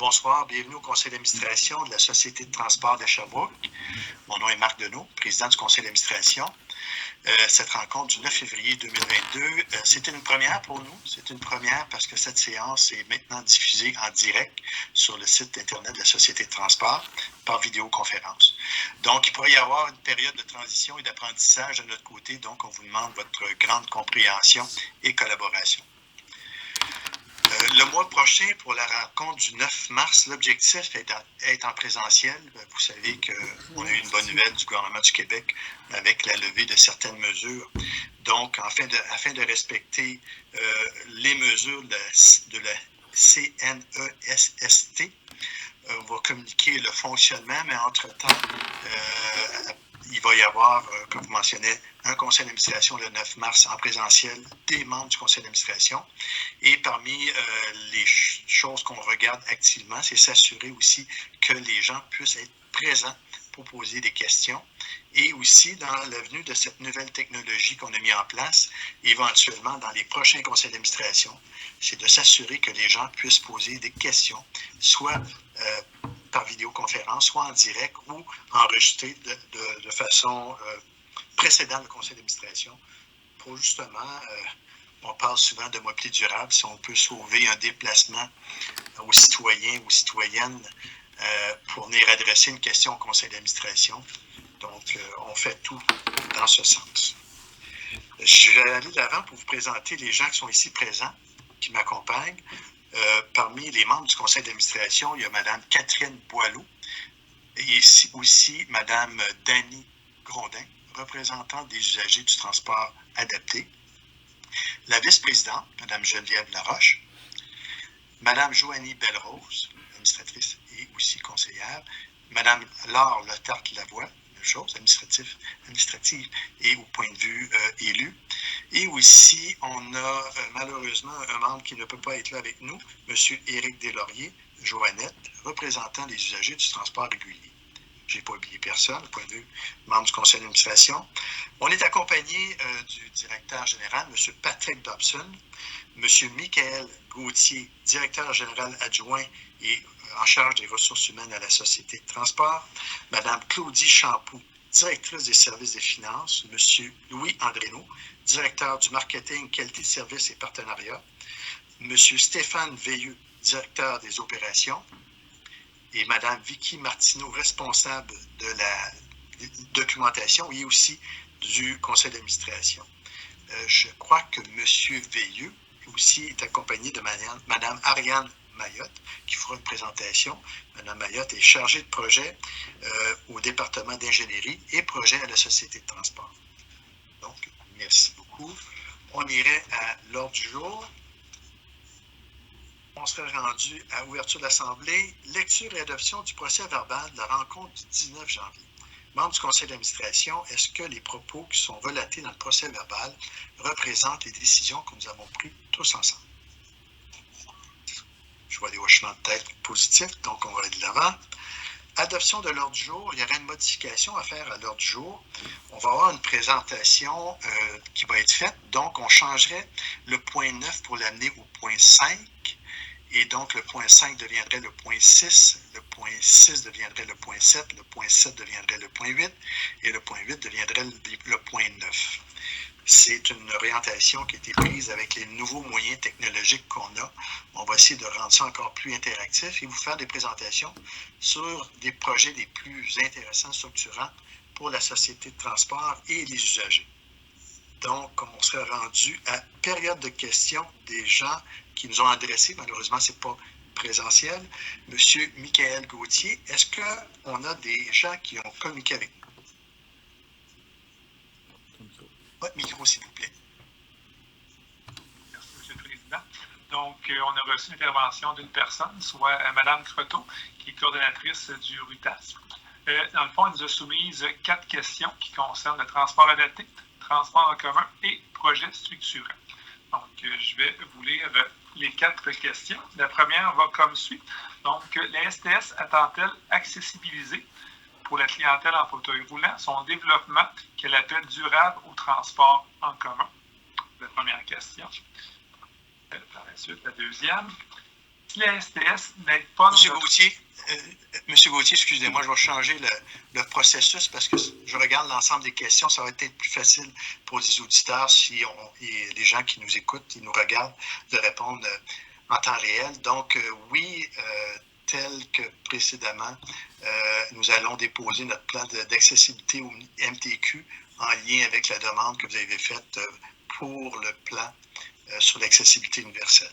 Bonsoir, bienvenue au conseil d'administration de la Société de transport de Sherbrooke. Mon nom est Marc Deneau, président du conseil d'administration. Cette rencontre du 9 février 2022, c'est une première pour nous. C'est une première parce que cette séance est maintenant diffusée en direct sur le site Internet de la Société de transport par vidéoconférence. Donc, il pourrait y avoir une période de transition et d'apprentissage de notre côté. Donc, on vous demande votre grande compréhension et collaboration. Le mois prochain, pour la rencontre du 9 mars, l'objectif est en présentiel. Vous savez qu'on a eu une bonne nouvelle du gouvernement du Québec avec la levée de certaines mesures. Donc, afin de respecter les mesures de la CNESST, on va communiquer le fonctionnement, mais entre-temps, il va y avoir, comme vous mentionnez, un conseil d'administration le 9 mars en présentiel des membres du conseil d'administration. Et parmi les choses qu'on regarde activement, c'est s'assurer aussi que les gens puissent être présents pour poser des questions. Et aussi, dans l'avenue de cette nouvelle technologie qu'on a mis en place, éventuellement dans les prochains conseils d'administration, c'est de s'assurer que les gens puissent poser des questions, soit par vidéoconférence, soit en direct ou enregistré de façon précédente le conseil d'administration pour justement, on parle souvent de mobilité durable, si on peut sauver un déplacement aux citoyens ou citoyennes pour venir adresser une question au conseil d'administration. Donc, on fait tout dans ce sens. Je vais aller de l'avant pour vous présenter les gens qui sont ici présents, qui m'accompagnent. Parmi les membres du conseil d'administration, il y a Mme Catherine Boileau et ici aussi Mme Dany Grondin, représentante des usagers du transport adapté. La vice-présidente, Mme Geneviève Laroche, Mme Joanie Belrose, administratrice et aussi conseillère, Mme Laure Letarte-Lavoie, même chose, administrative et au point de vue élu. Et aussi, on a malheureusement un membre qui ne peut pas être là avec nous, M. Éric Deslauriers, Joannette, représentant des usagers du transport régulier. Je n'ai pas oublié personne, au point de vue membre du conseil d'administration. On est accompagné du directeur général, M. Patrick Dobson, M. Michael Gauthier, directeur général adjoint et en charge des ressources humaines à la Société de transport, Mme Claudie Champoux, directrice des services des finances, M. Louis Andrénaud, directeur du marketing, qualité de service et partenariat, M. Stéphane Veilleux, directeur des opérations, et Mme Vicky Martineau, responsable de la documentation et aussi du conseil d'administration. Je crois que M. Veilleux aussi est accompagné de Mme Ariane Mayotte, qui fera une présentation. Mme Mayotte est chargée de projet au département d'ingénierie et projet à la Société de transport. Donc, merci beaucoup. On irait à l'ordre du jour. On serait rendu à ouverture de l'Assemblée, lecture et adoption du procès verbal de la rencontre du 19 janvier. Membres du conseil d'administration, est-ce que les propos qui sont relatés dans le procès verbal représentent les décisions que nous avons prises tous ensemble? Je vois des hochements de tête positifs, donc on va aller de l'avant. Adoption de l'ordre du jour, il y aura une modification à faire à l'ordre du jour. On va avoir une présentation qui va être faite, donc on changerait le point 9 pour l'amener au point 5. Et donc, le point 5 deviendrait le point 6, le point 6 deviendrait le point 7, le point 7 deviendrait le point 8, et le point 8 deviendrait le point 9. C'est une orientation qui a été prise avec les nouveaux moyens technologiques qu'on a. On va essayer de rendre ça encore plus interactif et vous faire des présentations sur des projets les plus intéressants, structurants pour la société de transport et les usagers. Donc, on serait rendu à période de questions des gens qui nous ont adressé. Malheureusement, ce n'est pas présentiel. Monsieur Michael Gauthier, est-ce qu'on a des gens qui ont communiqué avec nous? Votre micro, s'il vous plaît. Merci, M. le Président. Donc, on a reçu l'intervention d'une personne, soit Mme Croteau, qui est coordonnatrice du RUTAS. Dans le fond, elle nous a soumis 4 questions qui concernent le transport adapté, transport en commun et projet structurant. Donc, je vais vous lire les 4 questions. La première va comme suit. Donc, la STS attend-elle accessibiliser pour la clientèle en fauteuil roulant son développement qu'elle appelle durable au transport en commun? La première question. Par la suite, la deuxième. Si la STS n'aide pas... Monsieur Gauthier, excusez-moi, je vais changer le processus parce que je regarde l'ensemble des questions. Ça va être plus facile pour les auditeurs et les gens qui nous écoutent, qui nous regardent, de répondre en temps réel. Donc, oui, tel que précédemment, nous allons déposer notre plan d'accessibilité au MTQ en lien avec la demande que vous avez faite pour le plan sur l'accessibilité universelle.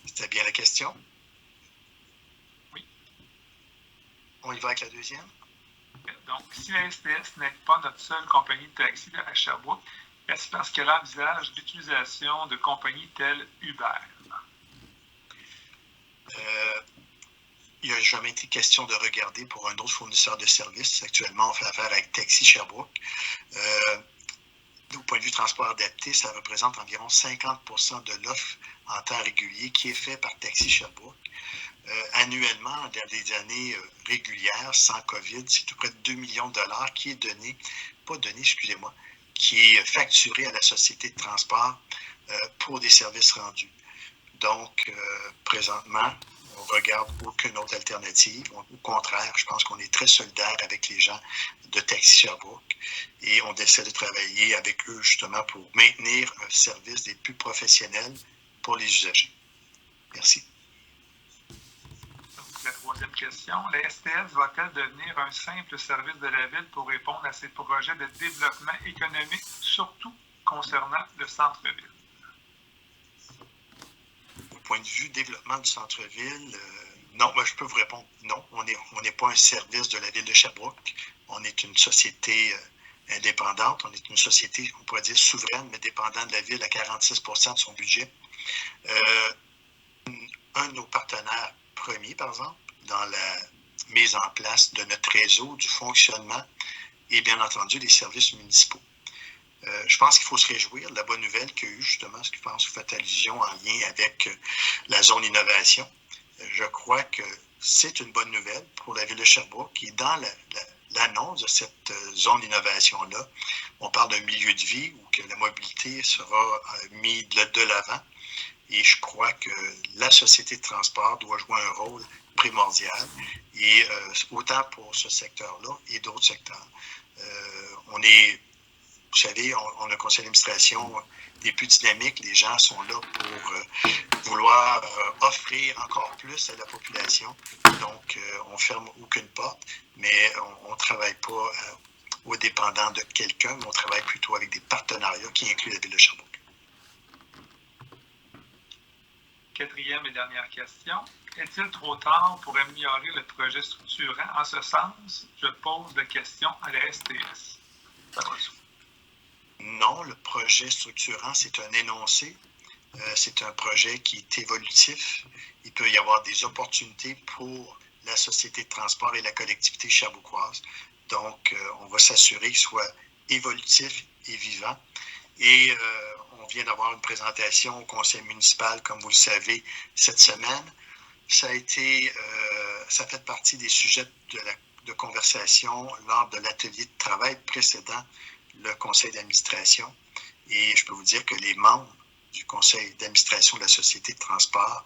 C'était bien la question? Oui. On y va avec la deuxième? Donc, si la STS n'est pas notre seule compagnie de taxi à Sherbrooke, est-ce parce qu'elle envisage l'utilisation de compagnies telles Uber? Il n'a jamais été question de regarder pour un autre fournisseur de services. Actuellement, on fait affaire avec Taxi Sherbrooke. Au point de vue transport adapté, ça représente environ 50% de l'offre en temps régulier qui est fait par Taxi Sherbrooke. Annuellement, dans des années régulières, sans COVID, c'est tout près de 2 millions de dollars qui est qui est facturé à la société de transport pour des services rendus. Donc, présentement, on ne regarde aucune autre alternative. Au contraire, je pense qu'on est très solidaire avec les gens de Taxi Sherbrooke et on essaie de travailler avec eux justement pour maintenir un service des plus professionnels pour les usagers. Merci. Donc, la troisième question, la STS va-t-elle devenir un simple service de la Ville pour répondre à ses projets de développement économique, surtout concernant le centre-ville? Au point de vue développement du centre-ville, non, je peux vous répondre non. On n'est pas un service de la Ville de Sherbrooke. On est une société indépendante. On est une société, on pourrait dire, souveraine, mais dépendante de la Ville à 46% de son budget. Un de nos partenaires premiers, par exemple, dans la mise en place de notre réseau, du fonctionnement et bien entendu des services municipaux. Je pense qu'il faut se réjouir de la bonne nouvelle qu'il y a eu justement, ce que je pense que vous faites allusion en lien avec la zone innovation. Je crois que c'est une bonne nouvelle pour la Ville de Sherbrooke qui, dans l'annonce de cette zone d'innovation-là, on parle d'un milieu de vie où que la mobilité sera mise de l'avant. Et je crois que la société de transport doit jouer un rôle primordial, et autant pour ce secteur-là et d'autres secteurs. Vous savez, on a un conseil d'administration des plus dynamiques. Les gens sont là pour vouloir offrir encore plus à la population. Donc, on ne ferme aucune porte, mais on ne travaille pas au dépendant de quelqu'un, mais on travaille plutôt avec des partenariats qui incluent la Ville de Sherbrooke. Quatrième et dernière question. Est-il trop tard pour améliorer le projet structurant? En ce sens, je pose la question à la STS. Non, le projet structurant, c'est un énoncé. C'est un projet qui est évolutif. Il peut y avoir des opportunités pour la société de transport et la collectivité sherbrookoise. Donc, on va s'assurer qu'il soit évolutif et vivant. Et on vient d'avoir une présentation au conseil municipal, comme vous le savez, cette semaine. Ça fait partie des sujets de conversation lors de l'atelier de travail précédent le conseil d'administration. Et je peux vous dire que les membres du conseil d'administration de la société de transport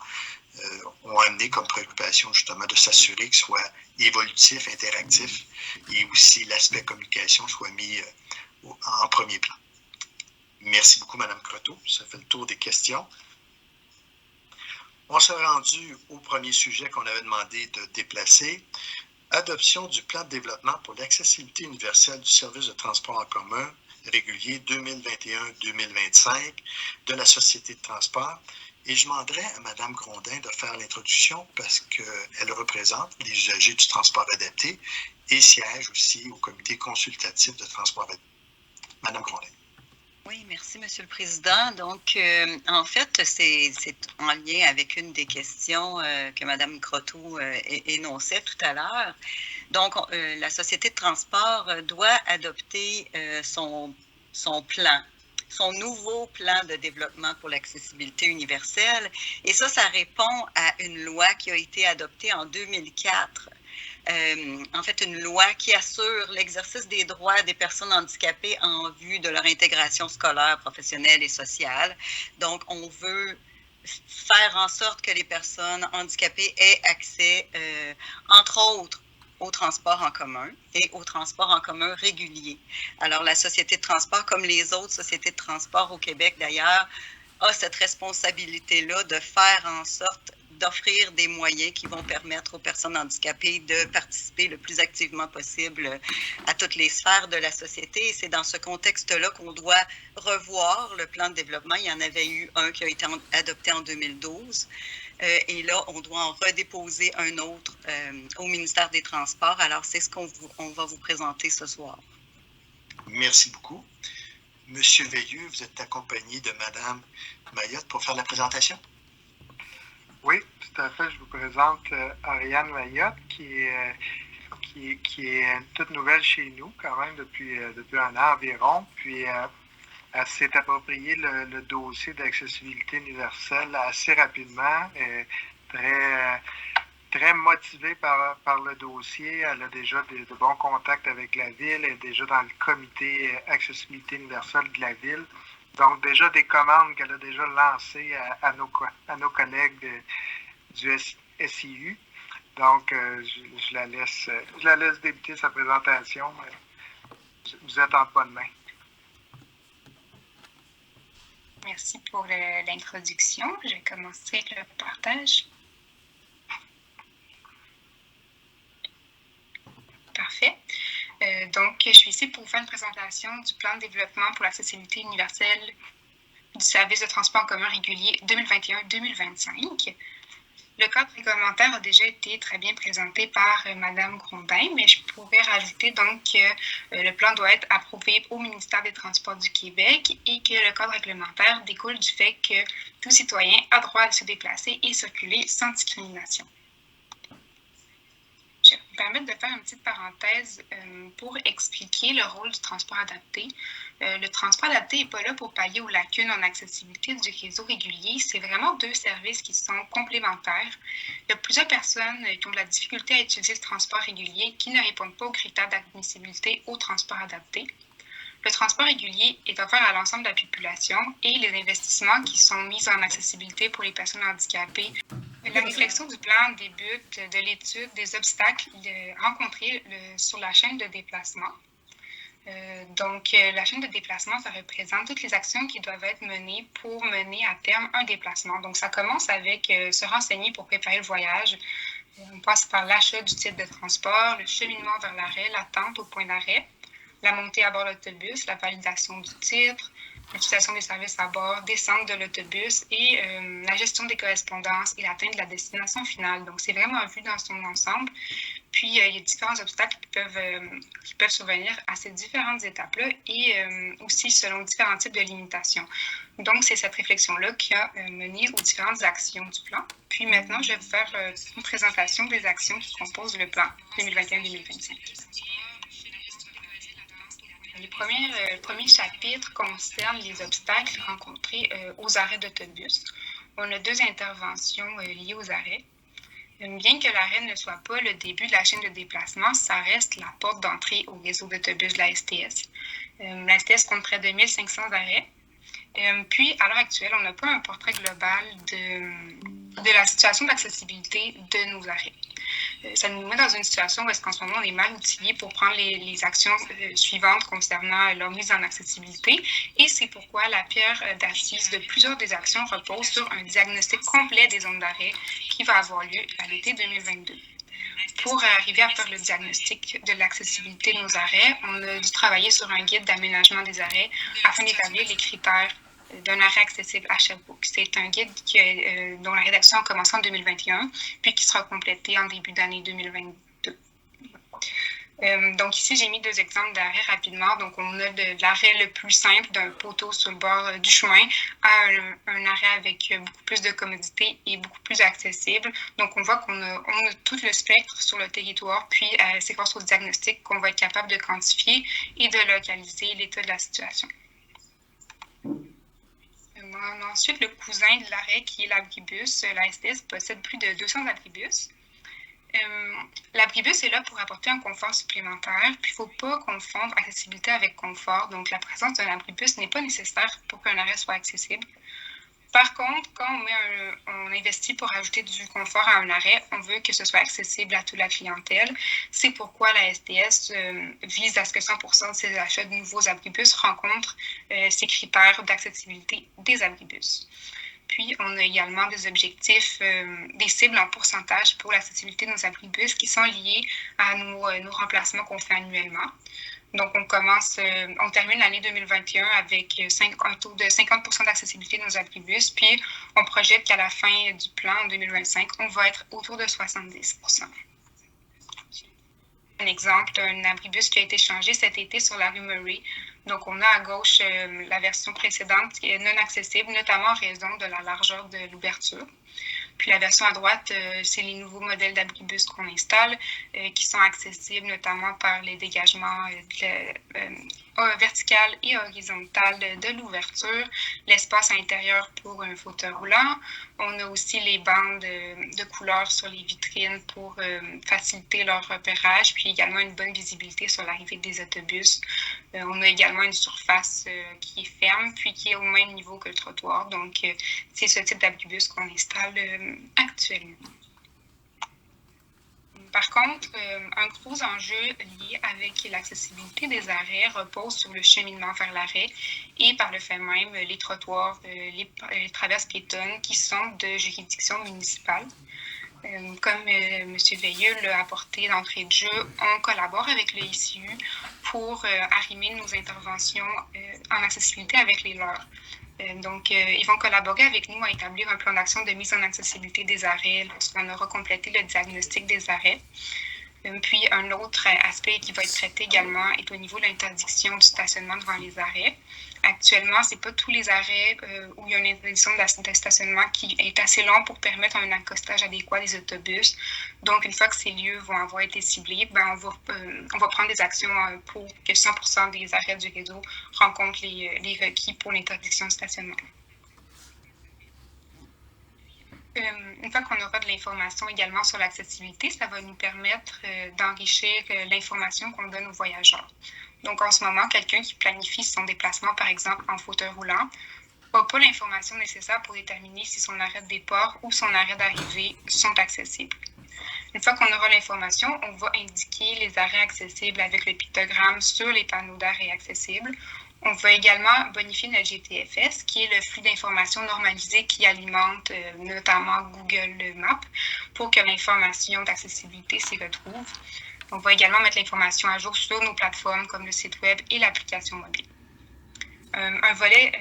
ont amené comme préoccupation justement de s'assurer qu'il soit évolutif, interactif et aussi l'aspect communication soit mis en premier plan. Merci beaucoup, Mme Croteau. Ça fait le tour des questions. On s'est rendu au premier sujet qu'on avait demandé de déplacer. Adoption du plan de développement pour l'accessibilité universelle du service de transport en commun régulier 2021-2025 de la Société de transport. Et je demanderai à Mme Grondin de faire l'introduction parce qu'elle représente les usagers du transport adapté et siège aussi au comité consultatif de transport adapté. Mme Grondin. Oui, merci, Monsieur le Président. Donc, en fait, c'est en lien avec une des questions que Mme Croteau énonçait tout à l'heure. Donc, la Société de transport doit adopter son plan, son nouveau plan de développement pour l'accessibilité universelle. Et ça répond à une loi qui a été adoptée en 2004. En fait, une loi qui assure l'exercice des droits des personnes handicapées en vue de leur intégration scolaire, professionnelle et sociale. Donc, on veut faire en sorte que les personnes handicapées aient accès, entre autres, au transport en commun et au transport en commun régulier. Alors, la Société de transport, comme les autres sociétés de transport au Québec d'ailleurs, a cette responsabilité-là de faire en sorte d'offrir des moyens qui vont permettre aux personnes handicapées de participer le plus activement possible à toutes les sphères de la société. Et c'est dans ce contexte-là qu'on doit revoir le plan de développement. Il y en avait eu un qui a été adopté en 2012. Et là, on doit en redéposer un autre au ministère des Transports. Alors, c'est ce qu'on va vous présenter ce soir. Merci beaucoup. Monsieur Veilleux, vous êtes accompagné de Madame Mayotte pour faire la présentation? Oui, tout à fait. Je vous présente Ariane Mayotte, qui est toute nouvelle chez nous, quand même, depuis un an environ. Puis, elle s'est approprié le dossier d'accessibilité universelle assez rapidement, très motivée par le dossier. Elle a déjà de bons contacts avec la Ville. Elle est déjà dans le comité accessibilité universelle de la Ville. Donc, déjà des commandes qu'elle a déjà lancées à nos collègues du SIU. Donc, je la laisse débuter sa présentation. Vous êtes en bonne main. Merci pour l'introduction. Je vais commencer le partage. Parfait. Donc, je suis ici pour vous faire une présentation du plan de développement pour l'accessibilité universelle du service de transport en commun régulier 2021-2025. Le cadre réglementaire a déjà été très bien présenté par Mme Grondin, mais je pourrais rajouter donc que le plan doit être approuvé au ministère des Transports du Québec et que le cadre réglementaire découle du fait que tout citoyen a droit de se déplacer et circuler sans discrimination. Je vais me permettre de faire une petite parenthèse pour expliquer le rôle du transport adapté. Le transport adapté n'est pas là pour pallier aux lacunes en accessibilité du réseau régulier. C'est vraiment deux services qui sont complémentaires. Il y a plusieurs personnes qui ont de la difficulté à utiliser le transport régulier qui ne répondent pas aux critères d'admissibilité au transport adapté. Le transport régulier est offert à l'ensemble de la population et les investissements qui sont mis en accessibilité pour les personnes handicapées. La réflexion du plan débute de l'étude des obstacles rencontrés sur la chaîne de déplacement. Donc, la chaîne de déplacement, ça représente toutes les actions qui doivent être menées pour mener à terme un déplacement. Donc, ça commence avec se renseigner pour préparer le voyage. On passe par l'achat du titre de transport, le cheminement vers l'arrêt, l'attente au point d'arrêt, la montée à bord de l'autobus, la validation du titre, l'utilisation des services à bord, descente de l'autobus et la gestion des correspondances et l'atteinte de la destination finale. Donc, c'est vraiment vu dans son ensemble. Puis, il y a différents obstacles qui peuvent survenir à ces différentes étapes-là et aussi selon différents types de limitations. Donc, c'est cette réflexion-là qui a mené aux différentes actions du plan. Puis maintenant, je vais vous faire une présentation des actions qui composent le plan 2021-2025. Le premier chapitre concerne les obstacles rencontrés aux arrêts d'autobus. On a deux interventions liées aux arrêts. Bien que l'arrêt ne soit pas le début de la chaîne de déplacement, ça reste la porte d'entrée au réseau d'autobus de la STS. La STS compte près de 1500 arrêts. Puis, à l'heure actuelle, on n'a pas un portrait global de la situation d'accessibilité de nos arrêts. Ça nous met dans une situation où est-ce qu'en ce moment, on est mal outillé pour prendre les actions suivantes concernant leur mise en accessibilité. Et c'est pourquoi la pierre d'assise de plusieurs des actions repose sur un diagnostic complet des zones d'arrêt qui va avoir lieu à l'été 2022. Pour arriver à faire le diagnostic de l'accessibilité de nos arrêts, on a dû travailler sur un guide d'aménagement des arrêts afin d'établir les critères d'un arrêt accessible à Sherbrooke. C'est un guide dont la rédaction a commencé en 2021, puis qui sera complété en début d'année 2022. Donc ici, j'ai mis deux exemples d'arrêts rapidement. Donc on a de l'arrêt le plus simple d'un poteau sur le bord du chemin à un arrêt avec beaucoup plus de commodité et beaucoup plus accessible. Donc on voit qu'on a tout le spectre sur le territoire, puis c'est grâce au diagnostic qu'on va être capable de quantifier et de localiser l'état de la situation. Ensuite, le cousin de l'arrêt qui est l'abribus. La STS possède plus de 200 abribus. L'abribus est là pour apporter un confort supplémentaire, puis il ne faut pas confondre accessibilité avec confort. Donc, la présence d'un abribus n'est pas nécessaire pour qu'un arrêt soit accessible. Par contre, quand on investit pour ajouter du confort à un arrêt, on veut que ce soit accessible à toute la clientèle. C'est pourquoi la STS vise à ce que 100% de ses achats de nouveaux abribus rencontrent ces critères d'accessibilité des abribus. Puis, on a également des objectifs, des cibles en pourcentage pour l'accessibilité de nos abribus qui sont liés à nos remplacements qu'on fait annuellement. Donc, on termine l'année 2021 avec un taux de 50% d'accessibilité de nos abribus, puis on projette qu'à la fin du plan en 2025, on va être autour de 70%. Un exemple d'un abribus qui a été changé cet été sur la rue Murray. Donc, on a à gauche la version précédente qui est non accessible, notamment en raison de la largeur de l'ouverture. Puis la version à droite, c'est les nouveaux modèles d'abribus qu'on installe qui sont accessibles notamment par les dégagements vertical et horizontal de l'ouverture, l'espace intérieur pour un fauteuil roulant. On a aussi les bandes de couleurs sur les vitrines pour faciliter leur repérage, puis également une bonne visibilité sur l'arrivée des autobus. On a également une surface qui est ferme, puis qui est au même niveau que le trottoir. Donc, c'est ce type d'abribus qu'on installe actuellement. Par contre, un gros enjeu lié avec l'accessibilité des arrêts repose sur le cheminement vers l'arrêt et par le fait même les trottoirs, les traverses piétonnes qui sont de juridiction municipale. Comme M. Veilleux l'a apporté d'entrée de jeu, on collabore avec le ICU pour arrimer nos interventions en accessibilité avec les leurs. Donc, ils vont collaborer avec nous à établir un plan d'action de mise en accessibilité des arrêts lorsqu'on aura complété le diagnostic des arrêts. Puis, un autre aspect qui va être traité également est au niveau de l'interdiction du stationnement devant les arrêts. Actuellement, ce n'est pas tous les arrêts où il y a une interdiction de stationnement qui est assez long pour permettre un accostage adéquat des autobus. Donc, une fois que ces lieux vont avoir été ciblés, on va prendre des actions pour que 100% des arrêts du réseau rencontrent les requis pour l'interdiction de stationnement. Une fois qu'on aura de l'information également sur l'accessibilité, ça va nous permettre d'enrichir l'information qu'on donne aux voyageurs. Donc, en ce moment, quelqu'un qui planifie son déplacement, par exemple, en fauteuil roulant, n'a pas l'information nécessaire pour déterminer si son arrêt de départ ou son arrêt d'arrivée sont accessibles. Une fois qu'on aura l'information, on va indiquer les arrêts accessibles avec le pictogramme sur les panneaux d'arrêt accessibles. On va également bonifier notre GTFS, qui est le flux d'informations normalisé qui alimente notamment Google Maps pour que l'information d'accessibilité s'y retrouve. On va également mettre l'information à jour sur nos plateformes comme le site web et l'application mobile. Un volet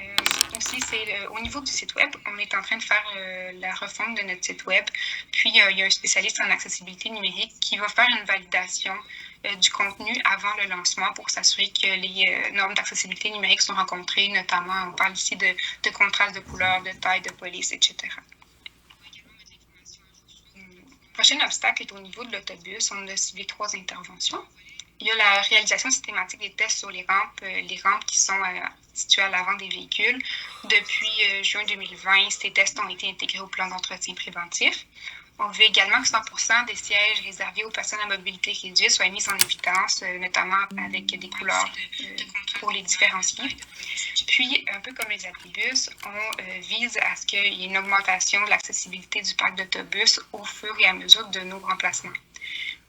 aussi, c'est au niveau du site web, on est en train de faire la refonte de notre site web. Puis, il y a un spécialiste en accessibilité numérique qui va faire une validation du contenu avant le lancement pour s'assurer que les normes d'accessibilité numérique sont rencontrées, notamment, on parle ici de contraste de couleur, de taille, de police, etc. Le prochain obstacle est au niveau de l'autobus. On a ciblé 3 interventions. Il y a la réalisation systématique des tests sur les rampes qui sont situées à l'avant des véhicules. Depuis juin 2020, ces tests ont été intégrés au plan d'entretien préventif. On veut également que 100% des sièges réservés aux personnes à mobilité réduite soient mis en évidence, notamment avec des couleurs pour les différencier. Puis, un peu comme les abribus, on vise à ce qu'il y ait une augmentation de l'accessibilité du parc d'autobus au fur et à mesure de nos remplacements.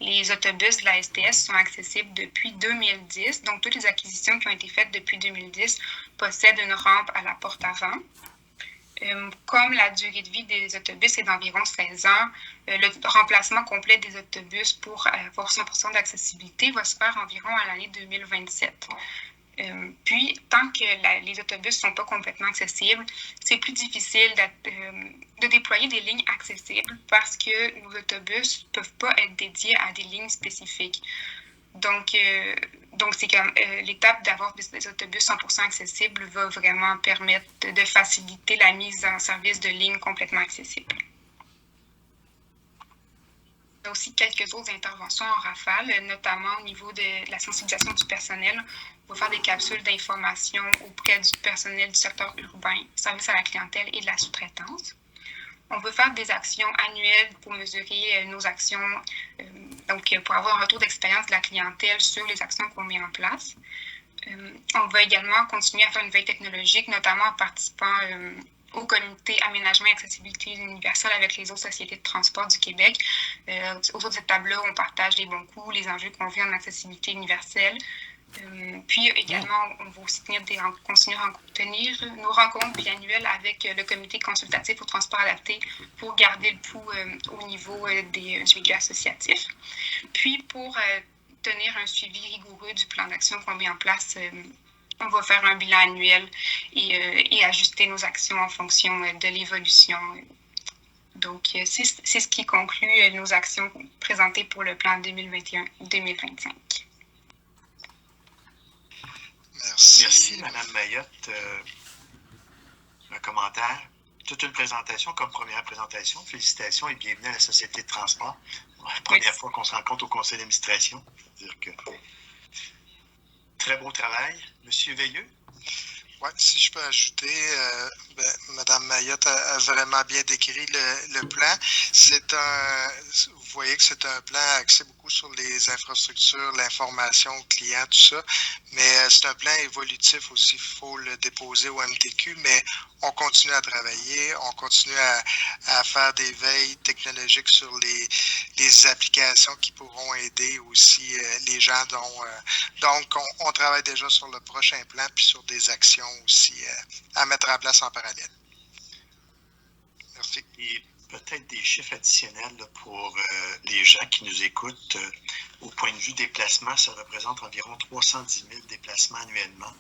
Les autobus de la STS sont accessibles depuis 2010, donc toutes les acquisitions qui ont été faites depuis 2010 possèdent une rampe à la porte avant. Comme la durée de vie des autobus est d'environ 16 ans, le remplacement complet des autobus pour avoir 100% d'accessibilité va se faire environ à l'année 2027. Puis, tant que les autobus ne sont pas complètement accessibles, c'est plus difficile de déployer des lignes accessibles parce que nos autobus ne peuvent pas être dédiés à des lignes spécifiques. Donc c'est comme l'étape d'avoir des autobus 100% accessibles va vraiment permettre de faciliter la mise en service de lignes complètement accessibles. Il y a aussi quelques autres interventions en rafale, notamment au niveau de la sensibilisation du personnel. On va faire des capsules d'information auprès du personnel du secteur urbain, service à la clientèle et de la sous-traitance. On veut faire des actions annuelles pour mesurer nos actions, donc pour avoir un retour d'expérience de la clientèle sur les actions qu'on met en place. On va également continuer à faire une veille technologique, notamment en participant au comité aménagement et accessibilité universelle avec les autres sociétés de transport du Québec. Autour de cette table-là, on partage les bons coups, les enjeux qu'on vit en accessibilité universelle. Puis également, on va aussi continuer à tenir nos rencontres biannuelles avec le comité consultatif au transport adapté pour garder le pouls au niveau du milieu associatif. Puis pour tenir un suivi rigoureux du plan d'action qu'on met en place, on va faire un bilan annuel et ajuster nos actions en fonction de l'évolution. Donc, c'est ce qui conclut nos actions présentées pour le plan 2021-2025. Merci, Mme Mayotte. Un commentaire. Toute une présentation comme première présentation. Félicitations et bienvenue à la Société de transport. La première fois qu'on se rencontre au conseil d'administration. C'est-à-dire que très beau travail. Monsieur Veilleux? Oui, si je peux ajouter, Mme Mayotte a vraiment bien décrit le plan. Vous voyez que c'est un plan axé beaucoup sur les infrastructures, l'information aux clients, tout ça. Mais c'est un plan évolutif aussi. Il faut le déposer au MTQ, mais on continue à travailler, on continue à faire des veilles technologiques sur les applications qui pourront aider aussi les gens. Donc, on travaille déjà sur le prochain plan puis sur des actions aussi à mettre en place en parallèle. Merci. Et peut-être des chiffres additionnels là, pour les gens qui nous écoutent. Au point de vue déplacement, ça représente environ 310 000 déplacements annuellement.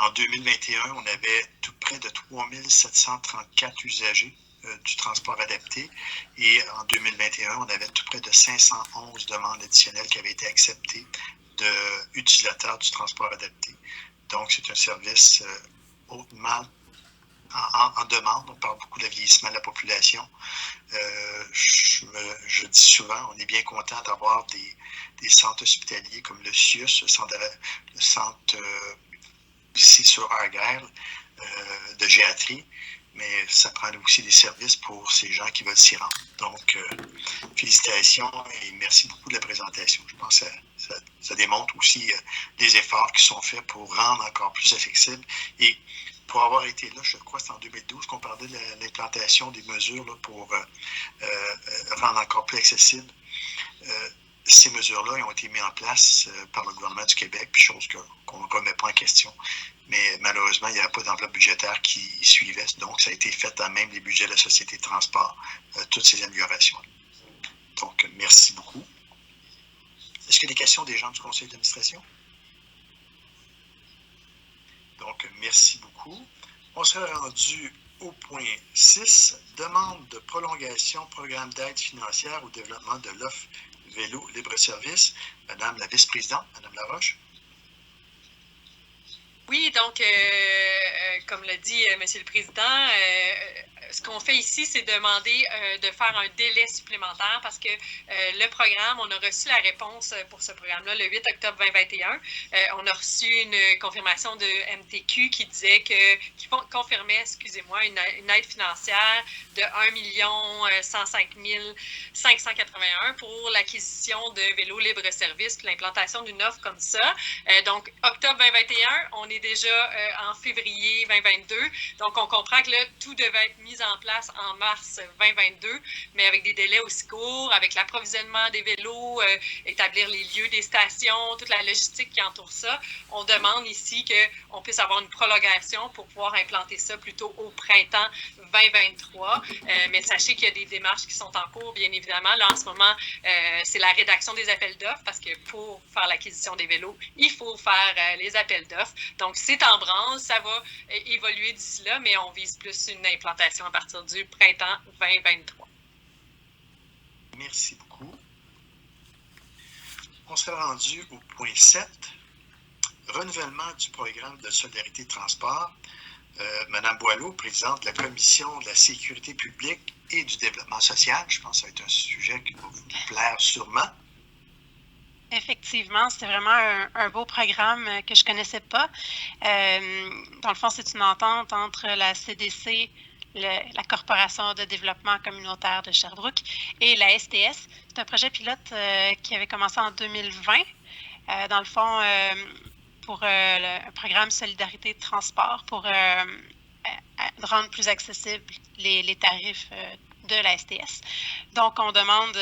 En 2021, on avait tout près de 3 734 usagers du transport adapté. Et en 2021, on avait tout près de 511 demandes additionnelles qui avaient été acceptées d'utilisateurs du transport adapté. Donc, c'est un service hautement en demande. On parle beaucoup de vieillissement de la population. Je dis souvent, on est bien content d'avoir des centres hospitaliers comme le CIUS, le centre ici sur Argyle de géatrie, mais ça prend aussi des services pour ces gens qui veulent s'y rendre. Donc, félicitations et merci beaucoup de la présentation. Je pense que ça démontre aussi les efforts qui sont faits pour rendre encore plus accessible. Et pour avoir été là, je crois que c'est en 2012 qu'on parlait de l'implantation des mesures là, pour rendre encore plus accessible. Ces mesures-là ont été mises en place par le gouvernement du Québec, puis chose qu'on ne remet pas en question. Mais malheureusement, il n'y avait pas d'enveloppe budgétaire qui suivait. Donc, ça a été fait dans même les budgets de la Société de transport, toutes ces améliorations. Donc, merci beaucoup. Est-ce qu'il y a des questions des gens du conseil d'administration? Donc, merci beaucoup. On sera rendu au point 6, demande de prolongation programme d'aide financière au développement de l'offre vélo libre-service. Madame la vice-présidente, Madame Laroche. Oui, donc, comme l'a dit Monsieur le Président, ce qu'on fait ici, c'est demander de faire un délai supplémentaire parce que le programme, on a reçu la réponse pour ce programme-là le 8 octobre 2021. On a reçu une confirmation de MTQ qui disait qui confirmait, excusez-moi, une aide financière de 1 105 581 pour l'acquisition de vélos libre-service, puis l'implantation d'une offre comme ça. Donc, octobre 2021, on est déjà en février 2022. Donc, on comprend que là, tout devait être mis en place en mars 2022, mais avec des délais aussi courts, avec l'approvisionnement des vélos, établir les lieux des stations, toute la logistique qui entoure ça. On demande ici qu'on puisse avoir une prolongation pour pouvoir implanter ça plutôt au printemps 2023. Mais sachez qu'il y a des démarches qui sont en cours, bien évidemment. Là, en ce moment, c'est la rédaction des appels d'offres parce que pour faire l'acquisition des vélos, il faut faire les appels d'offres. Donc, c'est en branle, ça va évoluer d'ici là, mais on vise plus une implantation à partir du printemps 2023. Merci beaucoup. On sera rendu au point 7, renouvellement du programme de solidarité de transport. Madame Boileau, présidente de la Commission de la sécurité publique et du développement social. Je pense que ça va être un sujet qui va vous plaire sûrement. Effectivement, c'était vraiment un beau programme que je ne connaissais pas. Dans le fond, c'est une entente entre la CDC, la Corporation de développement communautaire de Sherbrooke et la STS. C'est un projet pilote qui avait commencé en 2020. Dans le fond, pour un programme Solidarité de transport pour rendre plus accessibles les tarifs de la STS. Donc, on demande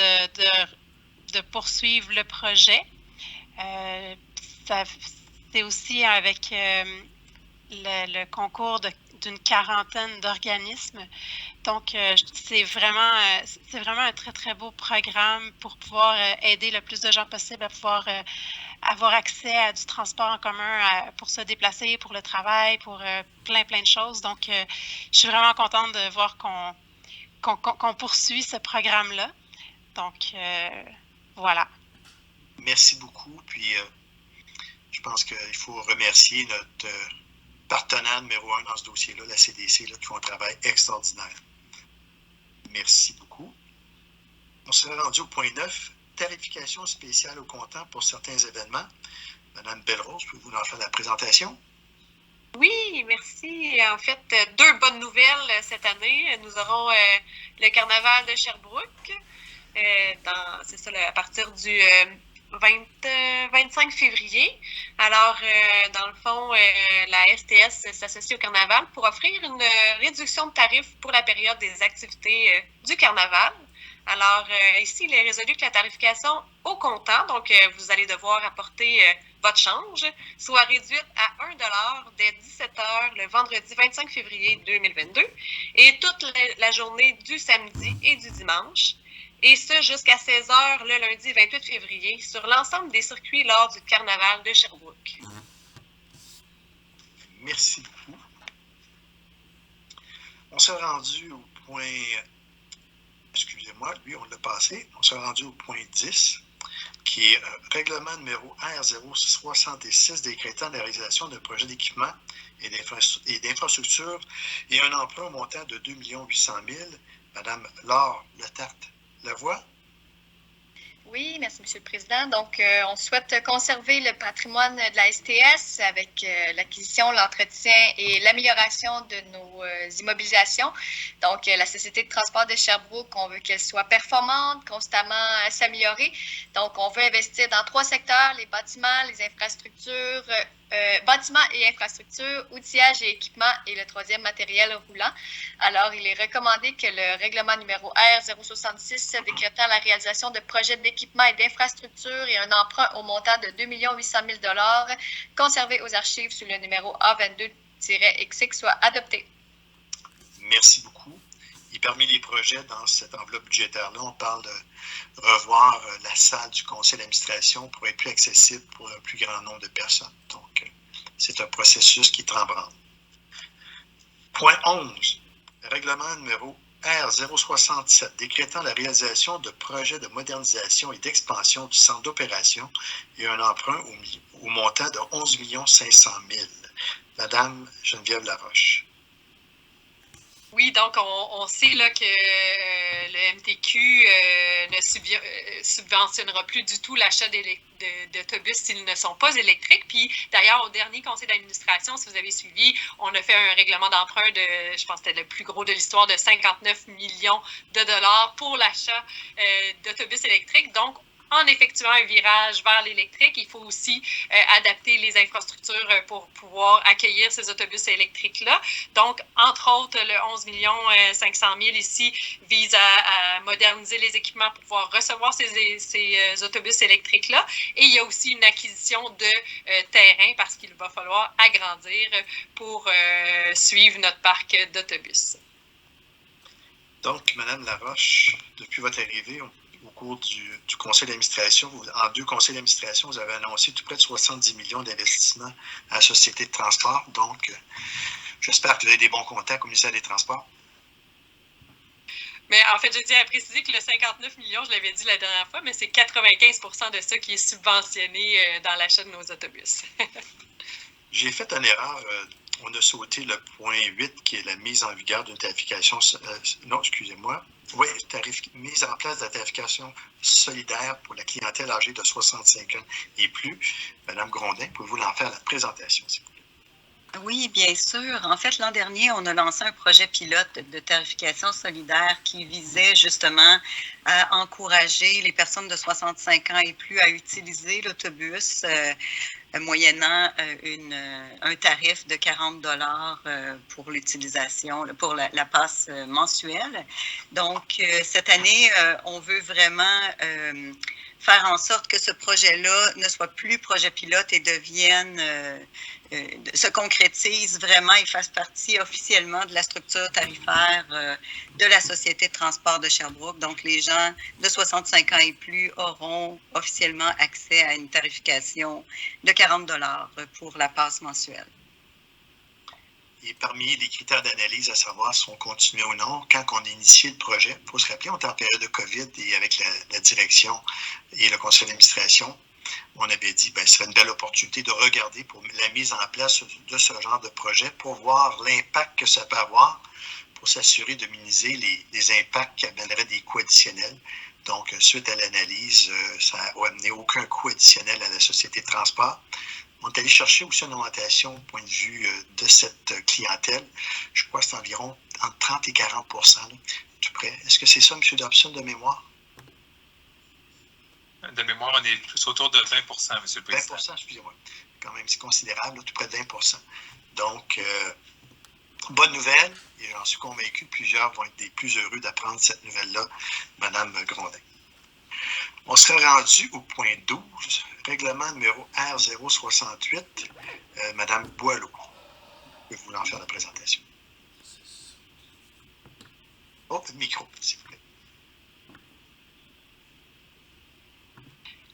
de poursuivre le projet. C'est aussi avec le concours d'une quarantaine d'organismes. Donc, c'est vraiment un très, très beau programme pour pouvoir aider le plus de gens possible à pouvoir avoir accès à du transport en commun pour se déplacer, pour le travail, pour plein de choses. Donc, je suis vraiment contente de voir qu'on poursuit ce programme-là. Donc, voilà. Merci beaucoup. Puis, je pense qu'il faut remercier notre partenaire numéro 1 dans ce dossier-là, la CDC, là, qui font un travail extraordinaire. Merci beaucoup. On serait rendu au point 9, tarification spéciale au comptant pour certains événements. Madame Belrose, pouvez-vous en faire la présentation? Oui, merci. En fait, 2 bonnes nouvelles cette année. Nous aurons le carnaval de Sherbrooke. C'est ça, à partir du 25 février. Alors, dans le fond, la STS s'associe au carnaval pour offrir une réduction de tarifs pour la période des activités du carnaval. Alors, ici, il est résolu que la tarification au comptant, donc vous allez devoir apporter votre change, soit réduite à 1 $ dès 17h le vendredi 25 février 2022 et toute la journée du samedi et du dimanche. Et ce, jusqu'à 16h le lundi 28 février sur l'ensemble des circuits lors du carnaval de Sherbrooke. Merci beaucoup. On s'est rendu au point... Excusez-moi, lui, on l'a passé. On s'est rendu au point 10, qui est règlement numéro R066 décrétant la réalisation de projets d'équipement et d'infrastructures et un emprunt au montant de 2 800 000. Madame Laure Letarte-Lavoie. Oui, merci, M. le Président. Donc, on souhaite conserver le patrimoine de la STS avec l'acquisition, l'entretien et l'amélioration de nos immobilisations. Donc, la Société de transport de Sherbrooke, on veut qu'elle soit performante, constamment s'améliorer. Donc, on veut investir dans 3 secteurs, les bâtiments, les infrastructures, bâtiments et infrastructures, outillage et équipement et le 3e matériel roulant. Alors, il est recommandé que le règlement numéro R066 décrétant la réalisation de projets d'équipement et d'infrastructures et un emprunt au montant de 2 800 000 $ conservé aux archives sous le numéro A22-XX soit adopté. Merci beaucoup. Et parmi les projets dans cette enveloppe budgétaire-là, on parle de revoir la salle du conseil d'administration pour être plus accessible pour un plus grand nombre de personnes. Donc, c'est un processus qui est en branle. Point 11. Règlement numéro R067 décrétant la réalisation de projets de modernisation et d'expansion du centre d'opération et un emprunt au montant de 11 500 000. Madame Geneviève Laroche. Oui, donc on sait là, que le MTQ ne subventionnera plus du tout l'achat d'autobus s'ils ne sont pas électriques. Puis d'ailleurs, au dernier conseil d'administration, si vous avez suivi, on a fait un règlement d'emprunt de, je pense que c'était le plus gros de l'histoire, de 59 millions de dollars pour l'achat d'autobus électriques. Donc, en effectuant un virage vers l'électrique, il faut aussi adapter les infrastructures pour pouvoir accueillir ces autobus électriques-là. Donc, entre autres, le 11 500 000 ici vise à moderniser les équipements pour pouvoir recevoir ces autobus électriques-là. Et il y a aussi une acquisition de terrain parce qu'il va falloir agrandir pour suivre notre parc d'autobus. Donc, Mme Laroche, depuis votre arrivée, au cours du conseil d'administration, en 2 conseils d'administration, vous avez annoncé tout près de 70 millions d'investissements à la Société de transport. Donc, j'espère que vous avez des bons contacts au ministère des Transports. Mais en fait, je tiens à préciser que le 59 millions, je l'avais dit la dernière fois, mais c'est 95% de ça qui est subventionné dans l'achat de nos autobus. J'ai fait une erreur. On a sauté le point 8, qui est la mise en vigueur d'une tarification... non, excusez-moi. Oui, mise en place de la tarification solidaire pour la clientèle âgée de 65 ans et plus. Madame Grondin, pouvez-vous en faire la présentation, s'il vous plaît? Oui, bien sûr. En fait, l'an dernier, on a lancé un projet pilote de tarification solidaire qui visait justement à encourager les personnes de 65 ans et plus à utiliser l'autobus moyennant un tarif de 40 $ pour l'utilisation, pour la passe mensuelle. Donc, cette année, on veut vraiment faire en sorte que ce projet-là ne soit plus projet pilote et devienne, se concrétise vraiment et fasse partie officiellement de la structure tarifaire de la Société de transport de Sherbrooke. Donc, les gens de 65 ans et plus auront officiellement accès à une tarification de 40 $ pour la passe mensuelle. Et parmi les critères d'analyse à savoir si on continue ou non, quand on a initié le projet, il faut se rappeler, on était en période de COVID et avec la direction et le conseil d'administration, on avait dit que ce serait une belle opportunité de regarder pour la mise en place de ce genre de projet pour voir l'impact que ça peut avoir, pour s'assurer de minimiser les impacts qui amèneraient des coûts additionnels. Donc, suite à l'analyse, ça n'a amené aucun coût additionnel à la société de transport. On est allé chercher aussi une augmentation au point de vue de cette clientèle. Je crois que c'est environ entre 30 et 40 %. Tout près. Est-ce que c'est ça, M. Dobson, de mémoire? De mémoire, on est plus autour de 20 % M. le Président. 20 %, excusez-moi. Quand même, c'est considérable, là, tout près de 20 %. Donc, bonne nouvelle, et j'en suis convaincu, plusieurs vont être des plus heureux d'apprendre cette nouvelle-là, Mme Grondin. On serait rendu au point 12, règlement numéro R068, Mme Boileau. Je vais vous en faire la présentation. Oh, le micro, s'il vous plaît.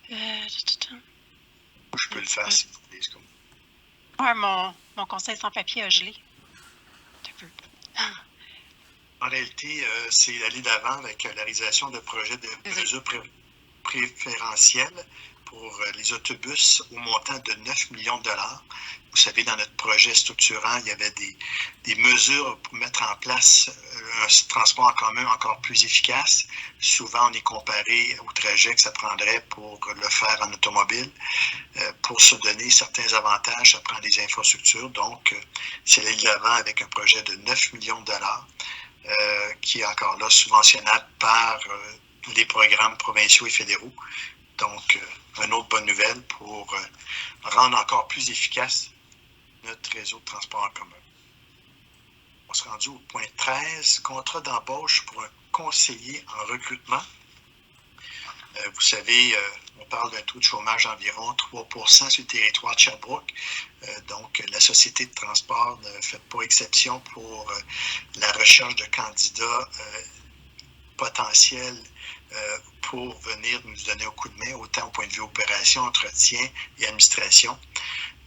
Je peux le faire, si vous voulez. Ouais, mon conseil sans papier a gelé. Un peu. En réalité, c'est d'aller d'avant avec la réalisation de projets de mesures préférentielles pour les autobus au montant de 9 millions de $. Vous savez, dans notre projet structurant, il y avait des mesures pour mettre en place un transport en commun encore plus efficace. Souvent, on est comparé au trajet que ça prendrait pour le faire en automobile. Pour se donner certains avantages, ça prend des infrastructures. Donc, c'est aller de l'avant avec un projet de 9 millions de $, qui est encore là subventionnable par les programmes provinciaux et fédéraux. Donc, une autre bonne nouvelle pour rendre encore plus efficace notre réseau de transport en commun. On se rendu au point 13, contrat d'embauche pour un conseiller en recrutement. Vous savez, on parle d'un taux de chômage d'environ 3 % sur le territoire de Sherbrooke. Donc, la Société de transport ne fait pas exception pour la recherche de candidats potentiels pour venir nous donner un coup de main, autant au point de vue opération, entretien et administration.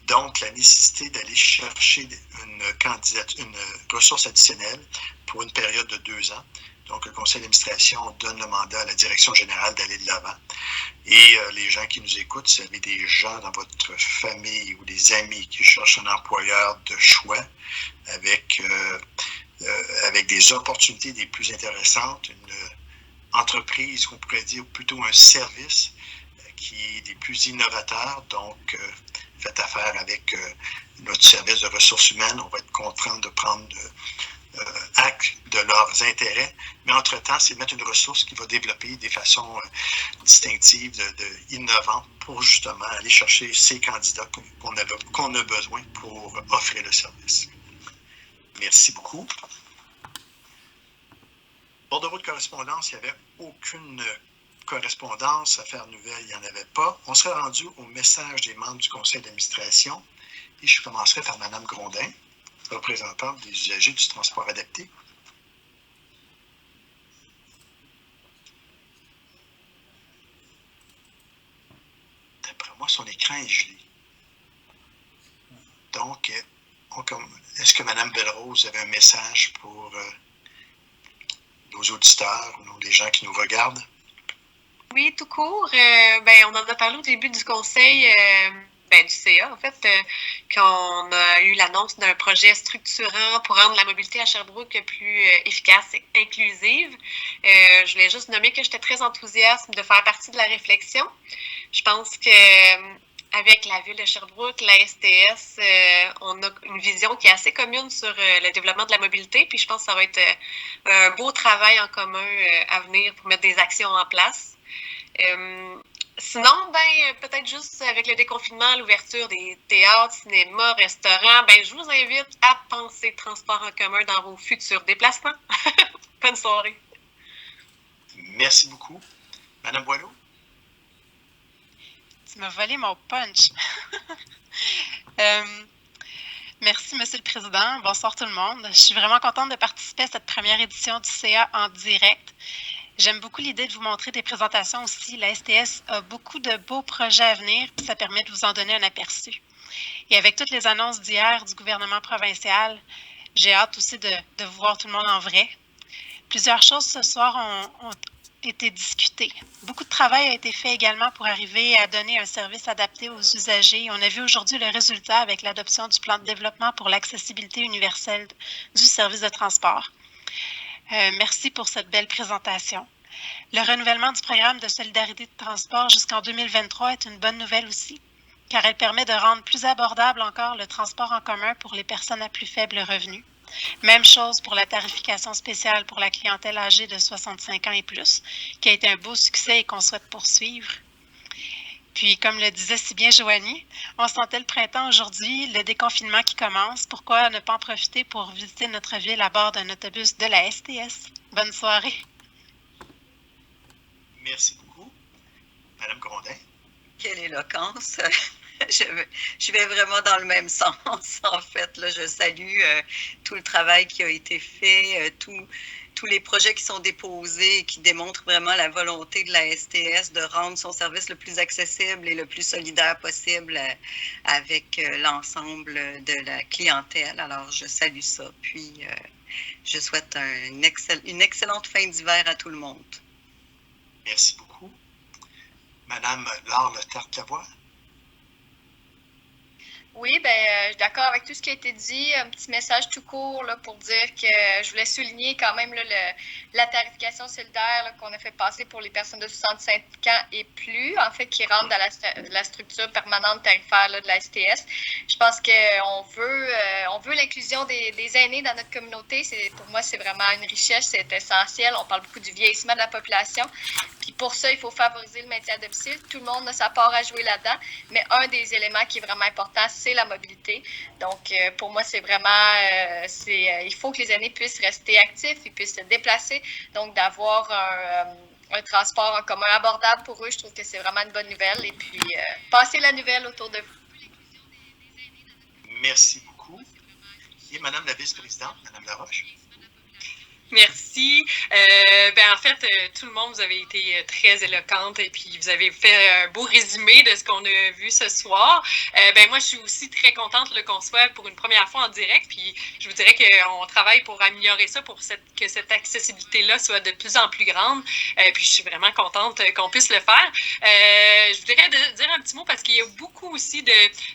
Donc, la nécessité d'aller chercher une ressource additionnelle pour une période de 2 ans. Donc, le conseil d'administration donne le mandat à la direction générale d'aller de l'avant. Et les gens qui nous écoutent, si vous avez des gens dans votre famille ou des amis qui cherchent un employeur de choix avec des opportunités des plus intéressantes, une entreprise qu'on pourrait dire plutôt un service qui est des plus innovateurs. Donc, faites affaire avec notre service de ressources humaines. On va être content de prendre acte de leurs intérêts. Mais entre-temps, c'est mettre une ressource qui va développer des façons distinctives, innovantes pour justement aller chercher ces candidats qu'on a besoin pour offrir le service. Merci beaucoup. Bordereau de correspondance, il n'y avait aucune correspondance à faire nouvelle, il n'y en avait pas. On serait rendu au message des membres du conseil d'administration et je commencerai par Mme Grondin, représentante des usagers du transport adapté. D'après moi, son écran est gelé. Donc, est-ce que Mme Belrose avait un message pour nos auditeurs ou les gens qui nous regardent? Oui, tout court. On en a parlé au début du conseil du CA, en fait, qu'on a eu l'annonce d'un projet structurant pour rendre la mobilité à Sherbrooke plus efficace et inclusive. Je voulais juste nommer que j'étais très enthousiaste de faire partie de la réflexion. Je pense que avec la Ville de Sherbrooke, la STS, on a une vision qui est assez commune sur le développement de la mobilité, puis je pense que ça va être un beau travail en commun à venir pour mettre des actions en place. Sinon, peut-être juste avec le déconfinement, l'ouverture des théâtres, cinémas, restaurants, je vous invite à penser transport en commun dans vos futurs déplacements. Bonne soirée. Merci beaucoup. Madame Boileau? Tu m'as volé mon punch. Merci, Monsieur le Président. Bonsoir tout le monde. Je suis vraiment contente de participer à cette première édition du CA en direct. J'aime beaucoup l'idée de vous montrer des présentations aussi. La STS a beaucoup de beaux projets à venir, puis ça permet de vous en donner un aperçu. Et avec toutes les annonces d'hier du gouvernement provincial, j'ai hâte aussi de voir tout le monde en vrai. Plusieurs choses ce soir ont été discutées. Beaucoup de travail a été fait également pour arriver à donner un service adapté aux usagers. On a vu aujourd'hui le résultat avec l'adoption du plan de développement pour l'accessibilité universelle du service de transport. Merci pour cette belle présentation. Le renouvellement du programme de solidarité de transport jusqu'en 2023 est une bonne nouvelle aussi, car elle permet de rendre plus abordable encore le transport en commun pour les personnes à plus faible revenu. Même chose pour la tarification spéciale pour la clientèle âgée de 65 ans et plus, qui a été un beau succès et qu'on souhaite poursuivre. Puis, comme le disait si bien Joanie, on sentait le printemps aujourd'hui, le déconfinement qui commence. Pourquoi ne pas en profiter pour visiter notre ville à bord d'un autobus de la STS? Bonne soirée. Merci beaucoup. Madame Grondin? Quelle éloquence! Je vais vraiment dans le même sens, en fait. Là, je salue tout le travail qui a été fait, tous les projets qui sont déposés et qui démontrent vraiment la volonté de la STS de rendre son service le plus accessible et le plus solidaire possible avec l'ensemble de la clientèle. Alors, je salue ça. Puis, je souhaite une excellente fin d'hiver à tout le monde. Merci beaucoup. Madame Laure Letarte-Lavoie? Oui, je suis d'accord avec tout ce qui a été dit. Un petit message tout court là, pour dire que je voulais souligner quand même là, la tarification solidaire là, qu'on a fait passer pour les personnes de 65 ans et plus, en fait, qui rentrent dans la structure permanente tarifaire là, de la STS. Je pense qu'on veut l'inclusion des aînés dans notre communauté. Pour moi, c'est vraiment une richesse, c'est essentiel. On parle beaucoup du vieillissement de la population. Puis pour ça, il faut favoriser le maintien à domicile. Tout le monde a sa part à jouer là-dedans, mais un des éléments qui est vraiment important, c'est la mobilité. Donc, pour moi, c'est vraiment, il faut que les aînés puissent rester actifs, ils puissent se déplacer. Donc, d'avoir un transport en commun abordable pour eux, je trouve que c'est vraiment une bonne nouvelle. Et puis, passez la nouvelle autour de vous. Merci beaucoup. Et Madame la vice-présidente, Madame Laroche? Merci. En fait, tout le monde, vous avez été très éloquente et puis vous avez fait un beau résumé de ce qu'on a vu ce soir. Moi, je suis aussi très contente qu'on soit pour une première fois en direct. Puis je vous dirais qu'on travaille pour améliorer ça, pour que cette accessibilité-là soit de plus en plus grande. Puis je suis vraiment contente qu'on puisse le faire. Je voudrais dire un petit mot parce qu'il y a beaucoup aussi de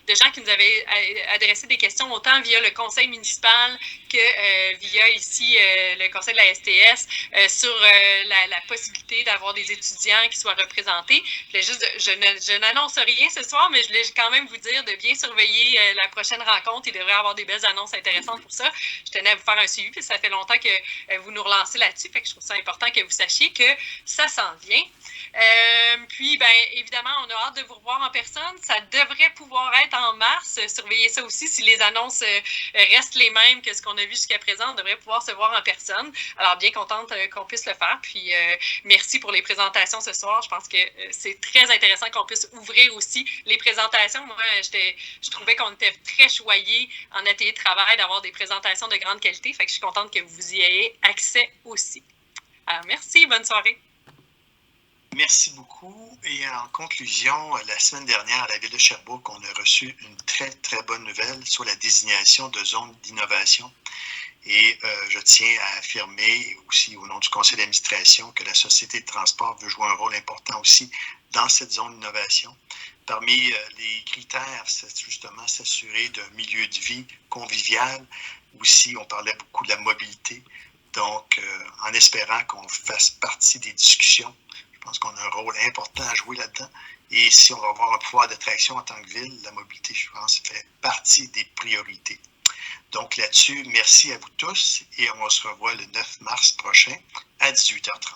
gens qui nous avaient adressé des questions, autant via le conseil municipal que via ici le conseil de la STS sur la possibilité d'avoir des étudiants qui soient représentés. Je n'annonce rien ce soir, mais je voulais quand même vous dire de bien surveiller la prochaine rencontre. Il devrait y avoir des belles annonces intéressantes pour ça. Je tenais à vous faire un suivi, puis ça fait longtemps que vous nous relancez là-dessus, fait que je trouve ça important que vous sachiez que ça s'en vient. Puis, évidemment, on a hâte de vous revoir en personne. Ça devrait pouvoir être en mars. Surveillez ça aussi. Si les annonces restent les mêmes que ce qu'on a vu jusqu'à présent, on devrait pouvoir se voir en personne. Alors, bien contente qu'on puisse le faire. Puis, merci pour les présentations ce soir. Je pense que c'est très intéressant qu'on puisse ouvrir aussi les présentations. Moi, je trouvais qu'on était très choyés en atelier de travail d'avoir des présentations de grande qualité. Fait que je suis contente que vous y ayez accès aussi. Alors, merci. Bonne soirée. Merci beaucoup. Et en conclusion, la semaine dernière, à la Ville de Sherbrooke, on a reçu une très, très bonne nouvelle sur la désignation de zone d'innovation. Et je tiens à affirmer aussi au nom du conseil d'administration que la Société de transport veut jouer un rôle important aussi dans cette zone d'innovation. Parmi les critères, c'est justement s'assurer d'un milieu de vie convivial. Aussi, on parlait beaucoup de la mobilité. Donc, en espérant qu'on fasse partie des discussions, je pense qu'on a un rôle important à jouer là-dedans. Et si on va avoir un pouvoir d'attraction en tant que ville, la mobilité, je pense, fait partie des priorités. Donc là-dessus, merci à vous tous et on se revoit le 9 mars prochain à 18h30.